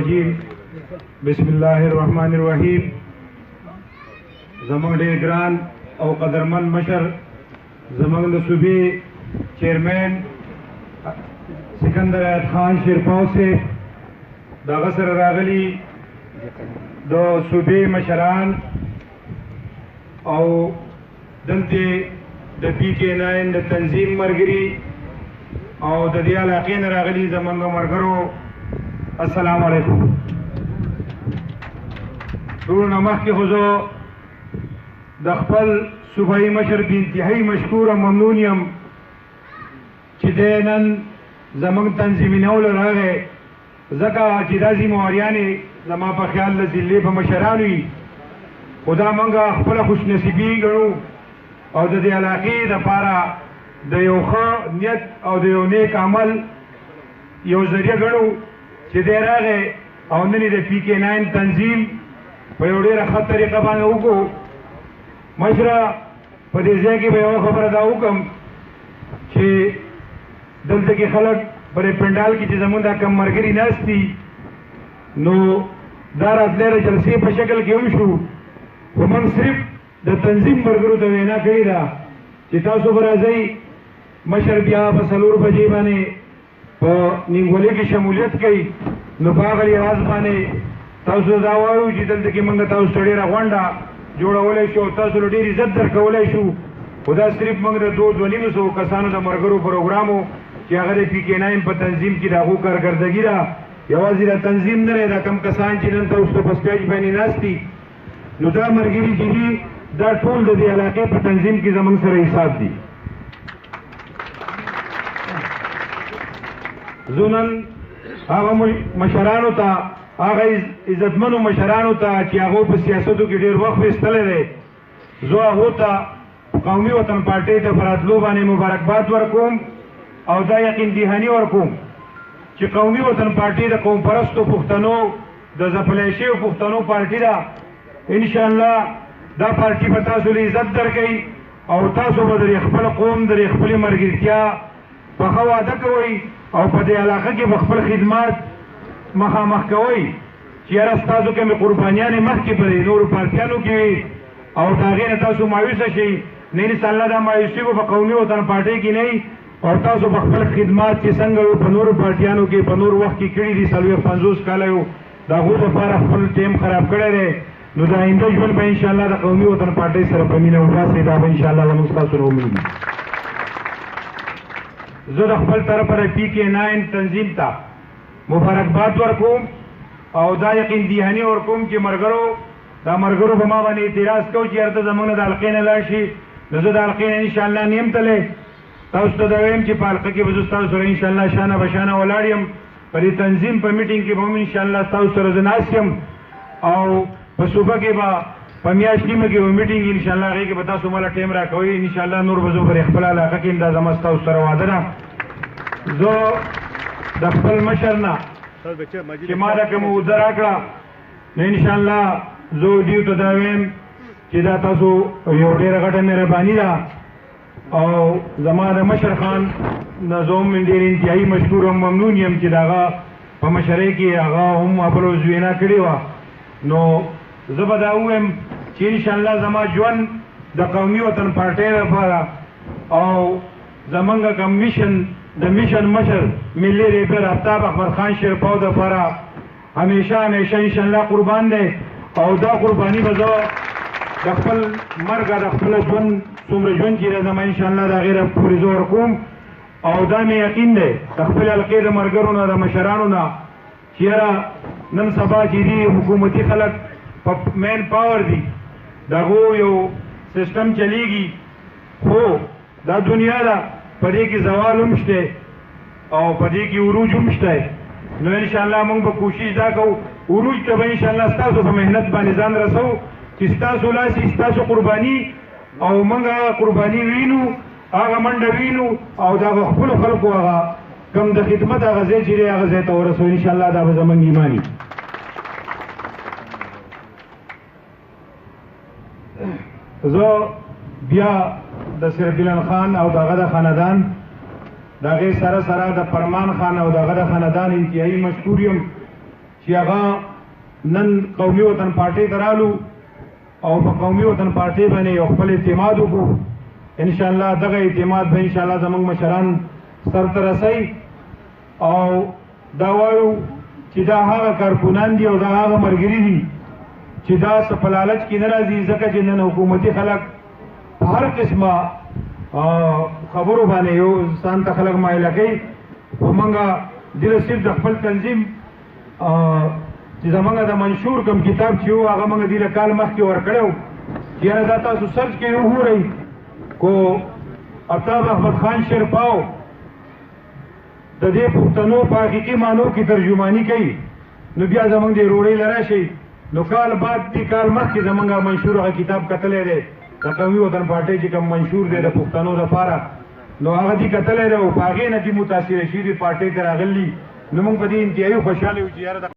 الرجيم بسم الله الرحمن الرحيم زمانگ ډیر ګران او قدرمن مشر زمانگ د صوبې چیرمین سکندر ایت خان شیرپاو سے داغه سره راغلي د صوبې مشران او دلته د پی کې 9 د تنظیم مرګري او د دې علاقې نه راغلي زمونږ مرګرو السلام علیکم ټول مخکې خو زه د خپل صوبایي مشر بې انتهایي مشکور او ممنون یم چې دی نن زمونږ تنظیمینولو راغی ځکه چې دا ذمهواریانې زما په خیال د ضلعې په مشرانو وي خو دا موږ خپله خوشنصیبي ګڼو او د دې علاقې دپاره د یو ښه نیت او د یو نیک عمل یو ذریعه ګڼو چې دی راغی او نن یې د پی کې 9 تنظیم په یو ډېره ښه طریقه باندې وکړو مشره په دې ځای کې به یوه خبره دا وکړم چې دلته کې خلک په دې پنډال کې چې زمونږ دا کم ملګري ناست دي نو دا راتلی د جلسې په شکل کې هم شو خو موږ صرف د تنظیم ملګرو ته وینا کړې ده چې تاسو به راځئ مشر بیا په 4 بجې باندې په نیمګولۍ کې شمولیت کوي نو په هغه لحاظ باندې تاسو دا وایو چې دلته کې موږ تاسو ته ډېره غونډه جوړولی شو تاسو له ډېر عزت درکولی شو خو دا صرف موږ د 2-2.5 کسانو د ملګرو پروګرام و چې هغه د پی کې 9 په تنظیم کې د هغو کارکردګي ده یوازې د تنظیم نه دی دا کم کسان چې نن تاسو ته په سټیج باندې ناست دي نو دا ملګري چې دي دا ټول د دې علاقې په تنظیم کې زموږ سره حساب دي زه نن هغه مشرانو ته هغه عزتمنو مشرانو ته چې هغو په سیاستو کې ډېر وخت ویستلی دی زه هغو ته قومي وطن پارټۍ ته په راتلو باندې مبارکباد ورکوم او دا یقین دهاني ورکوم چې قومي وطن پارټۍ د قوم پرستو پښتنو د ځپلی شویو پښتنو پارټي ده انشاءالله دا پارټي به تاسو له عزت درکوي او تاسو به د خپل قوم د خپلې ملګرتیا په ښه واده کوئ او په دې علاقه کې به خپل خدمات مخامخ کوئ چې یاره ستاسو کمې قربانیانې مخکې په دې نورو پارټیانو کې وي او د هغې نه تاسو مایوسه شئ نه انشاءالله دا مایوسي به په قومي وطن پارټۍ کې نه وي او تاسو په خپل خدمات چې څنګه وو په نورو پارټیانو کې په نور وخت کې کړي دي 40-50 کاله یو د هغو دپاره خپل ټیم خراب کړی دی نو د آینده ژوند به انشاءالله د قومي وطن پارټۍ سره په مینه وباسئ دا به انشاءالله زموږ ستاسو نه امید وي زه د خپل طرفه د پی کې 9 تنظیم ته مبارکباد ورکوم او دا یقین دهاني ورکوم چې ملګرو دا ملګرو به ما باندې اعتراض کوو چې هلته زموږ نه د حلقې نه لاړ شي نو زه د حلقې نه انشاءالله نه یم تللی تاسو ته دا وایم چې په حلقه کې به زه ستاسو سره انشاءالله شانه بشانه ولاړ یم په دې تنظیم په میټینګ کې به هم انشاءالله ستاسو سره زه ناست یم او په صوبه کې به په میاشت نیمه کې به میټینګ انشاءالله هغې کې به تاسو مله ټیم راکوئ انشاءالله نور به زه پر خپله علاقه کې دا زما ستاسو سره واده ده زه د خپل مشر نه چې ما دا کومه اوده راکړه نو انشاءالله زه دیو ته دا وایم چې دا تاسو یو ډېره غټه مهرباني ده او زما د مشر خان نه زه هم ډېر انتهایي مشکور او ممنون یم چې د هغه په مشرۍ کې هغه هم خپل وینا کړې وه نو زه به دا ووایم چې انشاءالله زما ژوند د قومي وطن پارټۍ لپاره او زمونږ کوم د میشن مشر ملي ریپر آفتاب احمد خان شیرپاو دپاره همیشه انشاءالله قربان دی او دا قرباني به زه د خپل مرګه د خپل ژوند څومره ژوند چې دی زما انشاءالله د هغې نه پورې زه ورکوم او دا مې یقین دی د خپلې حلقې د ملګرو نه د مشرانو نه چې یاره نن سبا چې دي حکومتي خلک په مین پاور دي د هغو یو سیسټم چلیږي خو دا دنیا ده په دې کې زوال هم شته او په دې کې عروج هم شته نو انشاءالله موږ به کوشش دا کوو عروج ته به انشاءالله ستاسو په محنت باندې ځان رسوو چې ستاسو لاسې ستاسو قرباني او موږ هغه قرباني وینو هغه منډه وینو او د هغه خپلو خلکو هغه کوم د خدمت هغه ځای چې دی هغه ځای ته ورسوو انشاءالله دا به زموږ ایمان وي زه بیا د سربلن خان او دغه د خاندان دغه سره د فرمان خان او دغه د خاندان انتهایی مشکور یم چې چې هغه نن قومي وطن پارټۍ ته رالو او په قومي وطن پارټۍ باندې یو خپل اعتماد وکړو. ان شاء الله دغه اعتماد به ان شاء الله زموږ مشران سر ته رسوي او دا وایو چې دا هغه کارکونان دي او دا هغه ملګري دي چې دا څه په لالچ کې نه راځي، ځکه چې نن حکومتي خلک په هر قسمه خبرو باندې یو ځان ته خلک مایله کوي. خو موږ دله صرف د خپل تنظیم چې زمونږ د منشور کوم کتاب چې و هغه موږ دې له کال مخکې ورکړی و چې یاره دا تاسو سرچ کې وګورئ کو آفتاب احمد خان شیرپاو د دې پښتنو په حقیقي معنو کې ترجمانی کوي، نو بیا زمونږ د روړۍ له راشئ نو کال بعد دې کال مخکې زمونږ منشور هغه کتاب کتلی دی د قومي وطن پارټۍ چې کوم منشور دی د پښتنو لپاره، نو هغه دې کتلی دی او په هغې نه دې متاثره شوي دي پارټۍ ته راغلي. نو موږ په دې انتهایي خوشحاله یو چې یاره